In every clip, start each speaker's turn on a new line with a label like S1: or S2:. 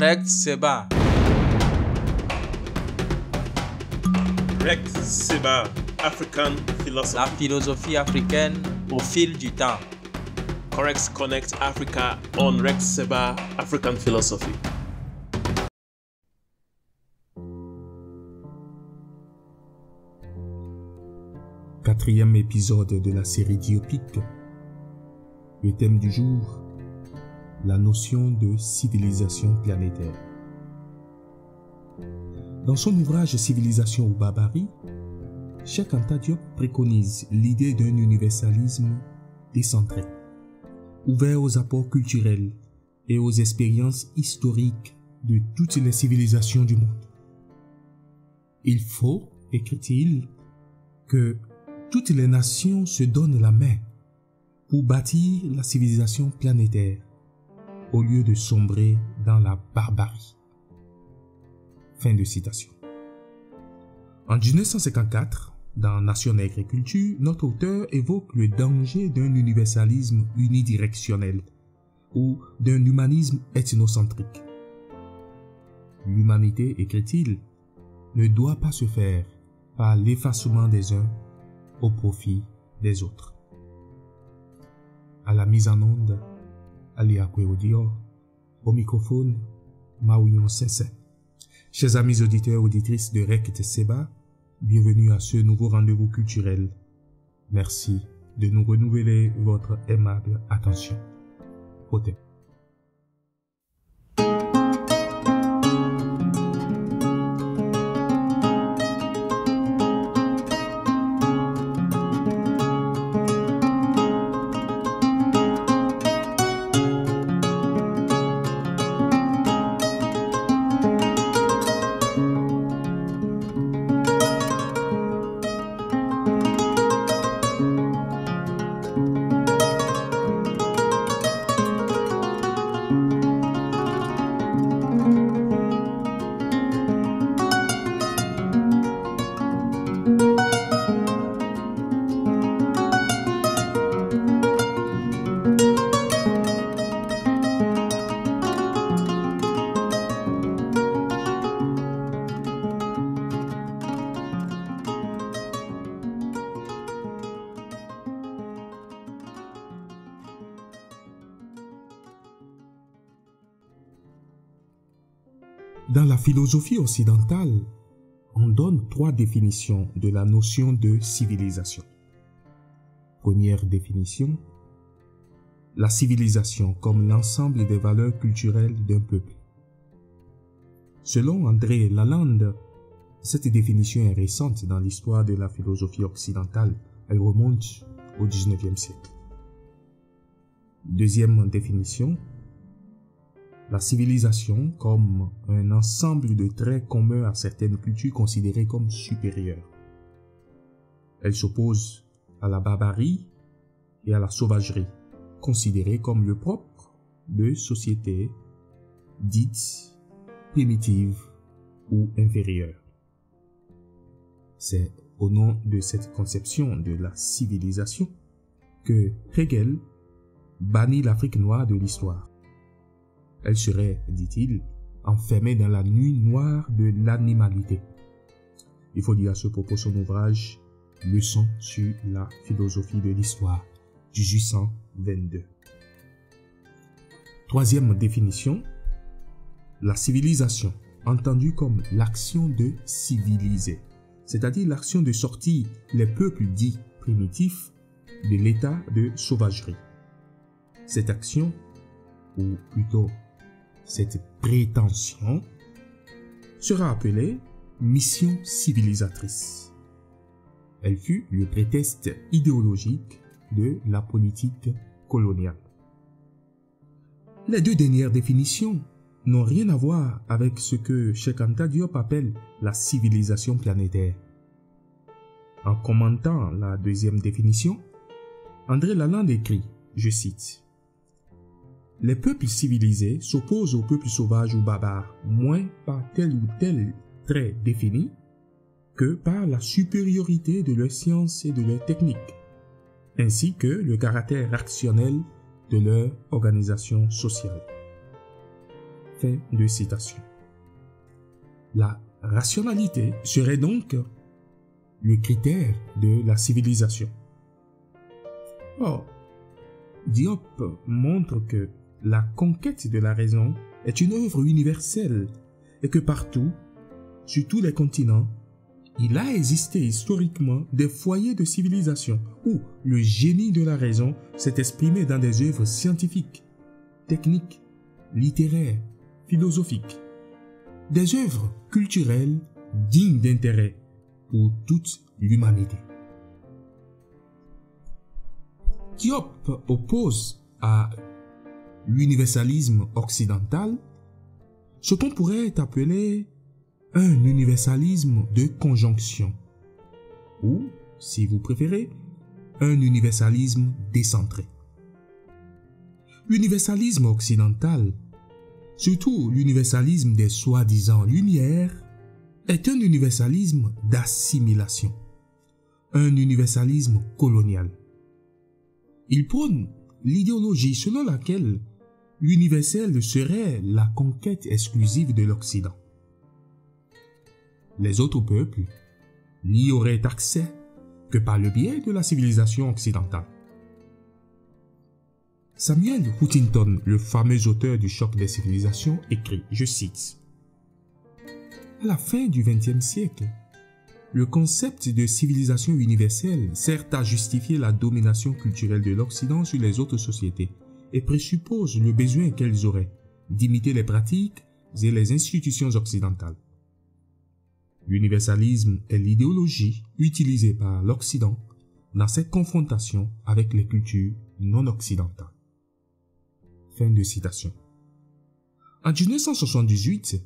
S1: Rect Seba.
S2: Rect Seba, African Philosophy.
S1: La philosophie africaine au fil du temps.
S2: Corex Connect Africa on Rect Seba, African Philosophy.
S3: Quatrième épisode de la série Diopique. Le thème du jour, la notion de civilisation planétaire. Dans son ouvrage Civilisation ou barbarie, Cheikh Anta Diop préconise l'idée d'un universalisme décentré, ouvert aux apports culturels et aux expériences historiques de toutes les civilisations du monde. Il faut, écrit-il, que toutes les nations se donnent la main pour bâtir la civilisation planétaire au lieu de sombrer dans la barbarie. Fin de citation. En 1954, dans Nation et Agriculture, notre auteur évoque le danger d'un universalisme unidirectionnel ou d'un humanisme ethnocentrique. L'humanité, écrit-il, ne doit pas se faire par l'effacement des uns au profit des autres. À la mise en onde, Alia Kweodio, au microphone, Maouillon Sensei. Chers amis auditeurs, auditrices de Rect Seba, bienvenue à ce nouveau rendez-vous culturel. Merci de nous renouveler votre aimable attention. Au thème. Dans la philosophie occidentale, on donne 3 définitions de la notion de civilisation. Première définition, la civilisation comme l'ensemble des valeurs culturelles d'un peuple. Selon André Lalande, cette définition est récente dans l'histoire de la philosophie occidentale. Elle remonte au XIXe siècle. Deuxième définition, la civilisation comme un ensemble de traits communs à certaines cultures considérées comme supérieures. Elle s'oppose à la barbarie et à la sauvagerie, considérées comme le propre de sociétés dites primitives ou inférieures. C'est au nom de cette conception de la civilisation que Hegel bannit l'Afrique noire de l'histoire. Elle serait, dit-il, enfermée dans la nuit noire de l'animalité. Il faut dire à ce propos son ouvrage « Leçon sur la philosophie de l'histoire » 1822. Troisième définition, la civilisation, entendue comme l'action de civiliser, c'est-à-dire l'action de sortir les peuples dits primitifs de l'état de sauvagerie. Cette action, ou plutôt cette prétention, sera appelée mission civilisatrice. Elle fut le prétexte idéologique de la politique coloniale. Les 2 dernières définitions n'ont rien à voir avec ce que Cheikh Anta Diop appelle la civilisation planétaire. En commentant la deuxième définition, André Lalande écrit, je cite, « Les peuples civilisés s'opposent aux peuples sauvages ou barbares, moins par tel ou tel trait défini que par la supériorité de leurs sciences et de leurs techniques, ainsi que le caractère rationnel de leur organisation sociale. » Fin de citation. La rationalité serait donc le critère de la civilisation. Or, Diop montre que la conquête de la raison est une œuvre universelle et que partout, sur tous les continents, il a existé historiquement des foyers de civilisation où le génie de la raison s'est exprimé dans des œuvres scientifiques, techniques, littéraires, philosophiques, des œuvres culturelles dignes d'intérêt pour toute l'humanité. Diop oppose à l'universalisme occidental ce qu'on pourrait appeler un universalisme de conjonction, ou, si vous préférez, un universalisme décentré. L'universalisme occidental, surtout l'universalisme des soi-disant lumières, est un universalisme d'assimilation, un universalisme colonial. Il prône l'idéologie selon laquelle l'universel serait la conquête exclusive de l'Occident. Les autres peuples n'y auraient accès que par le biais de la civilisation occidentale. Samuel Huntington, le fameux auteur du choc des civilisations, écrit, je cite, « À la fin du XXe siècle, le concept de civilisation universelle sert à justifier la domination culturelle de l'Occident sur les autres sociétés et présuppose le besoin qu'elles auraient d'imiter les pratiques et les institutions occidentales. L'universalisme est l'idéologie utilisée par l'Occident dans cette confrontation avec les cultures non occidentales. » Fin de citation. En 1978,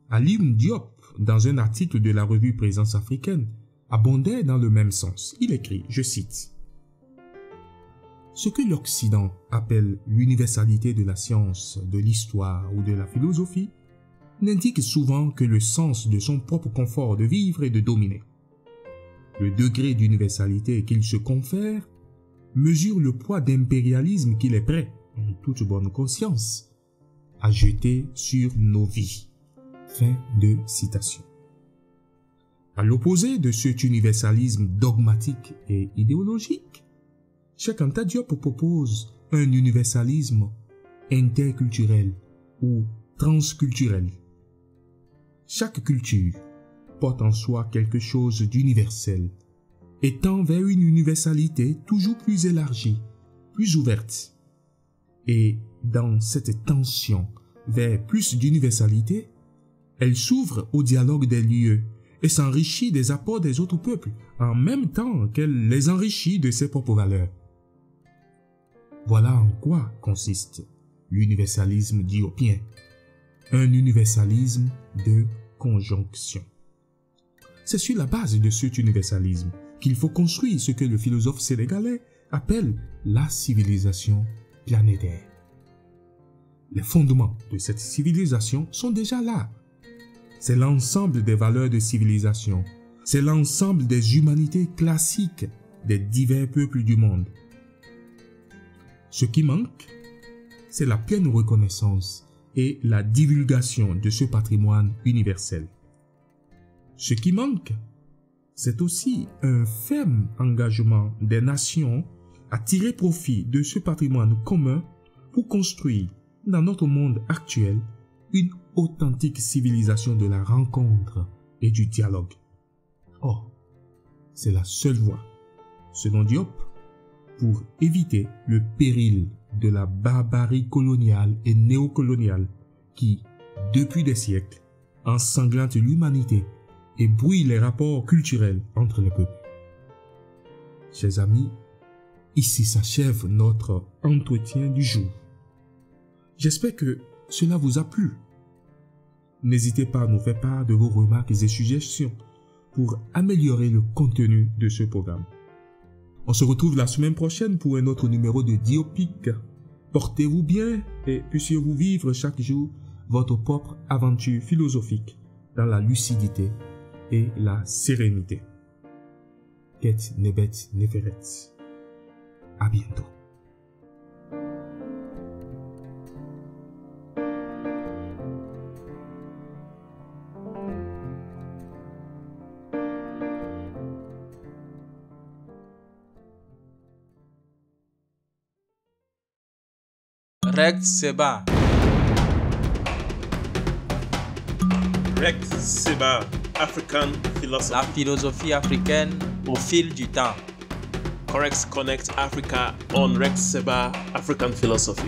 S3: Alioune Diop, dans un article de la revue Présence africaine, abondait dans le même sens. Il écrit, je cite, « Ce que l'Occident appelle l'universalité de la science, de l'histoire ou de la philosophie n'indique souvent que le sens de son propre confort de vivre et de dominer. Le degré d'universalité qu'il se confère mesure le poids d'impérialisme qu'il est prêt, en toute bonne conscience, à jeter sur nos vies. » Fin de citation. À l'opposé de cet universalisme dogmatique et idéologique, Cheikh Anta Diop propose un universalisme interculturel ou transculturel. Chaque culture porte en soi quelque chose d'universel et tend vers une universalité toujours plus élargie, plus ouverte. Et dans cette tension vers plus d'universalité, elle s'ouvre au dialogue des lieux et s'enrichit des apports des autres peuples en même temps qu'elle les enrichit de ses propres valeurs. Voilà en quoi consiste l'universalisme diopien, un universalisme de conjonction. C'est sur la base de cet universalisme qu'il faut construire ce que le philosophe sénégalais appelle la civilisation planétaire. Les fondements de cette civilisation sont déjà là. C'est l'ensemble des valeurs de civilisation. C'est l'ensemble des humanités classiques des divers peuples du monde. Ce qui manque, c'est la pleine reconnaissance et la divulgation de ce patrimoine universel. Ce qui manque, c'est aussi un ferme engagement des nations à tirer profit de ce patrimoine commun pour construire, dans notre monde actuel, une authentique civilisation de la rencontre et du dialogue. Or, c'est la seule voie, selon Diop, pour éviter le péril de la barbarie coloniale et néocoloniale qui, depuis des siècles, ensanglante l'humanité et brouille les rapports culturels entre les peuples. Chers amis, ici s'achève notre entretien du jour. J'espère que cela vous a plu. N'hésitez pas à nous faire part de vos remarques et suggestions pour améliorer le contenu de ce programme. On se retrouve la semaine prochaine pour un autre numéro de Diopic. Portez-vous bien et puissiez-vous vivre chaque jour votre propre aventure philosophique dans la lucidité et la sérénité. Ket Nebet Neferet. À bientôt.
S1: Rex Seba.
S2: Rex Seba, African Philosophy.
S1: La philosophie africaine au fil du temps.
S2: Corex Connect Africa on Rex Seba, African Philosophy.